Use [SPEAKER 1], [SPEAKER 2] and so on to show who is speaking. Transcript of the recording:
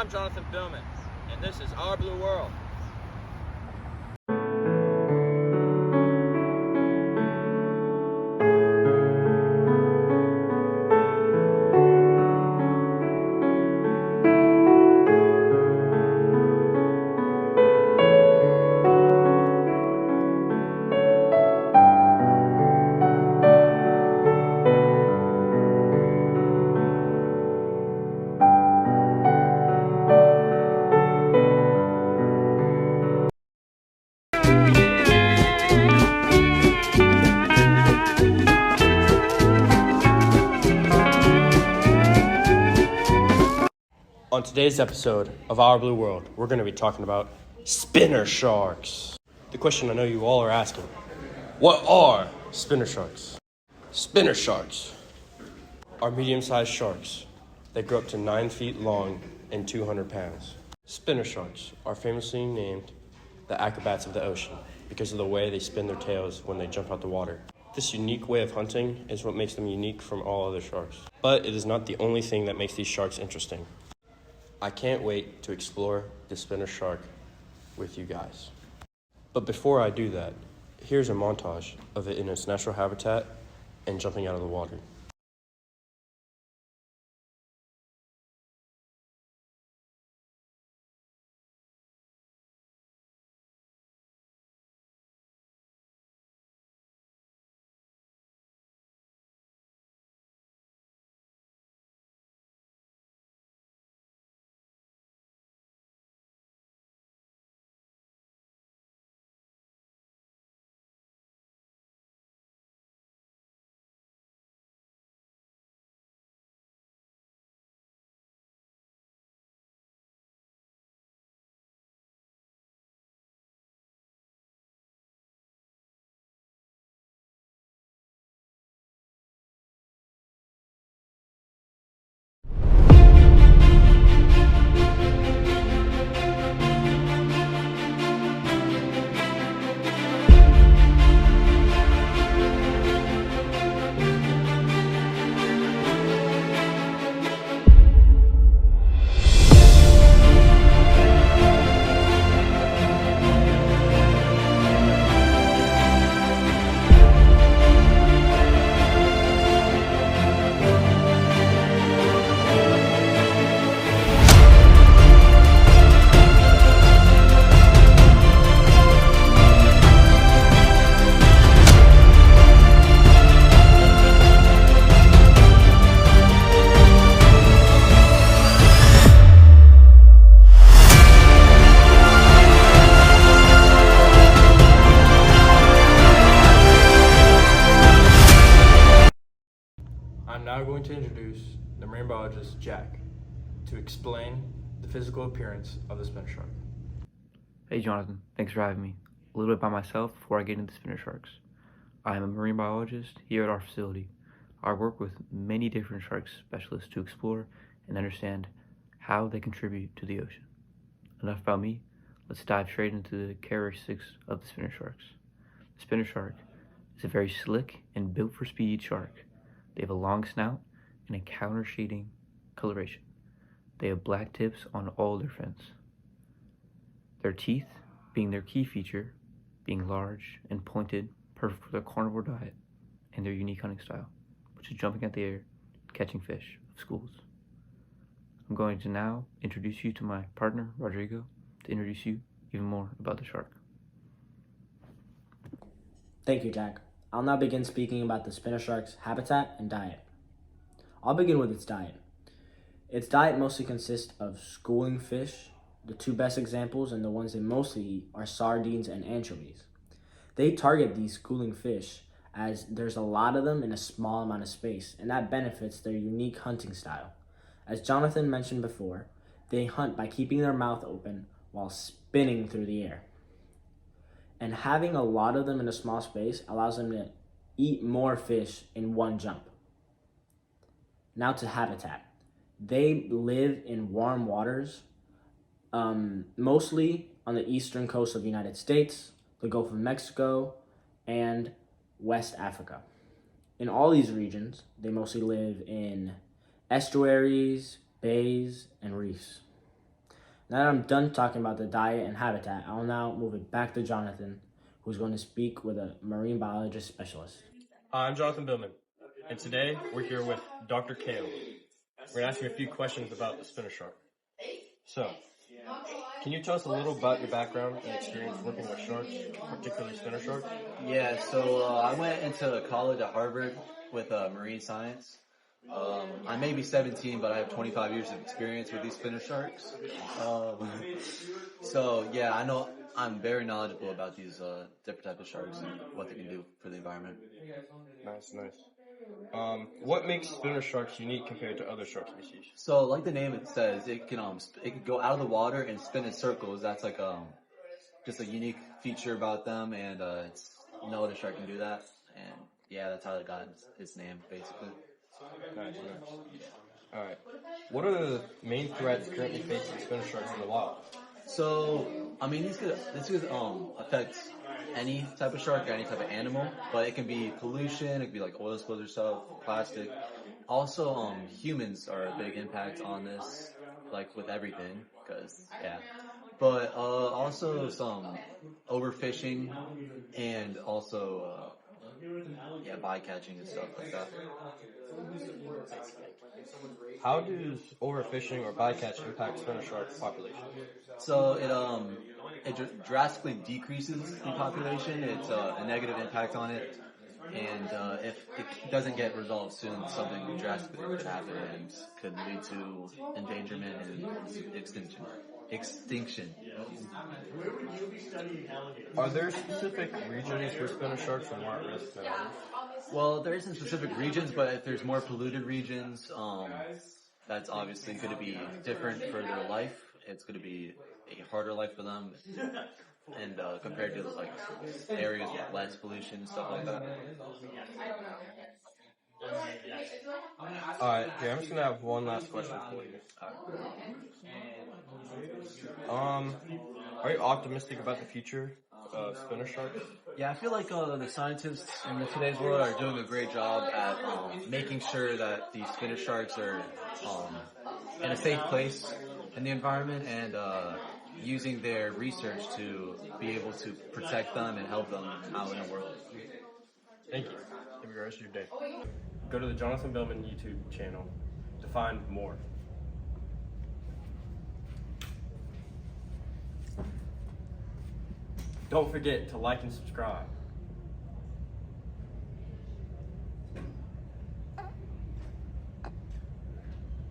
[SPEAKER 1] I'm Jonathan Billman, and this is Our Blue World.
[SPEAKER 2] On today's episode of Our Blue World, we're going to be talking about spinner sharks. The question I know you all are asking, what are spinner sharks? Spinner sharks are medium-sized sharks that grow up to 9 feet long and 200 pounds. Spinner sharks are famously named the acrobats of the ocean because of the way they spin their tails when they jump out the water. This unique way of hunting is what makes them unique from all other sharks. But it is not the only thing that makes these sharks interesting. I can't wait to explore the spinner shark with you guys. But before I do that, here's a montage of it in its natural habitat and jumping out of the water. I'm now going to introduce the marine biologist Jack to explain the physical appearance of the spinner shark.
[SPEAKER 3] Hey Jonathan, thanks for having me. A little bit about myself before I get into spinner sharks. I am a marine biologist here at our facility. I work with many different shark specialists to explore and understand how they contribute to the ocean. Enough about me, let's dive straight into the characteristics of the spinner sharks. The spinner shark is a very slick and built for speed shark. They have a long snout and a counter-shading coloration. They have black tips on all their fins. Their teeth, being their key feature, being large and pointed, perfect for their carnivore diet, and their unique hunting style, which is jumping at the air, catching fish of schools. I'm going to now introduce you to my partner, Rodrigo, to introduce you even more about the shark.
[SPEAKER 4] Thank you, Jack. I'll now begin speaking about the spinner shark's habitat and diet. I'll begin with its diet. Its diet mostly consists of schooling fish. The two best examples and the ones they mostly eat are sardines and anchovies. They target these schooling fish as there's a lot of them in a small amount of space, and that benefits their unique hunting style. As Jonathan mentioned before, they hunt by keeping their mouth open while spinning through the air. And having a lot of them in a small space allows them to eat more fish in one jump. Now to habitat. They live in warm waters, mostly on the eastern coast of the United States, the Gulf of Mexico, and West Africa. In all these regions, they mostly live in estuaries, bays, and reefs. Now that I'm done talking about the diet and habitat, I will now move it back to Jonathan, who's going to speak with a marine biologist specialist.
[SPEAKER 2] Hi, I'm Jonathan Billman, and today we're here with Dr. Kale. We're going to ask you a few questions about the spinner shark. So, can you tell us a little about your background and experience working with sharks, particularly spinner sharks?
[SPEAKER 5] Yeah, so I went into college at Harvard with marine science. I may be 17, but I have 25 years of experience with these spinner sharks. So yeah, I know I'm very knowledgeable about these different types of sharks and what they can do for the environment.
[SPEAKER 2] Nice. What makes spinner sharks unique compared to other shark species?
[SPEAKER 5] So like the name it says, it can go out of the water and spin in circles. That's like just a unique feature about them, and it's no other shark can do that. And yeah, that's how it got its name, basically.
[SPEAKER 2] Nice. All right. What are the main threats currently facing spinner sharks in the wild?
[SPEAKER 5] So, I mean, this could affect any type of shark or any type of animal, but it can be pollution, it could be like oil spills or stuff, plastic. Also, humans are a big impact on this, like with everything, because, yeah. But also some overfishing and also, bycatching and stuff like that.
[SPEAKER 2] How does overfishing or bycatch impact spinner shark population?
[SPEAKER 5] So it drastically decreases the population. It's a negative impact on it, and if it doesn't get resolved soon, something drastic could happen and could lead to endangerment and extinction.
[SPEAKER 2] Are there specific regions where spinner sharks are more at risk than others?
[SPEAKER 5] Well, there isn't specific regions, but if there's more polluted regions, that's obviously going to be different for their life. It's going to be a harder life for them, and compared to like areas with less pollution and stuff like that.
[SPEAKER 2] All right, here I'm just gonna have one last question for you. Are you optimistic about the future of spinner sharks?
[SPEAKER 5] Yeah, I feel like the scientists in today's world are doing a great job at making sure that these spinner sharks are in a safe place in the environment, and using their research to be able to protect them and help them out in the world.
[SPEAKER 2] Thank you. Have a good rest of your day. Go to the Jonathan Billman YouTube channel to find more. Don't forget to like and subscribe.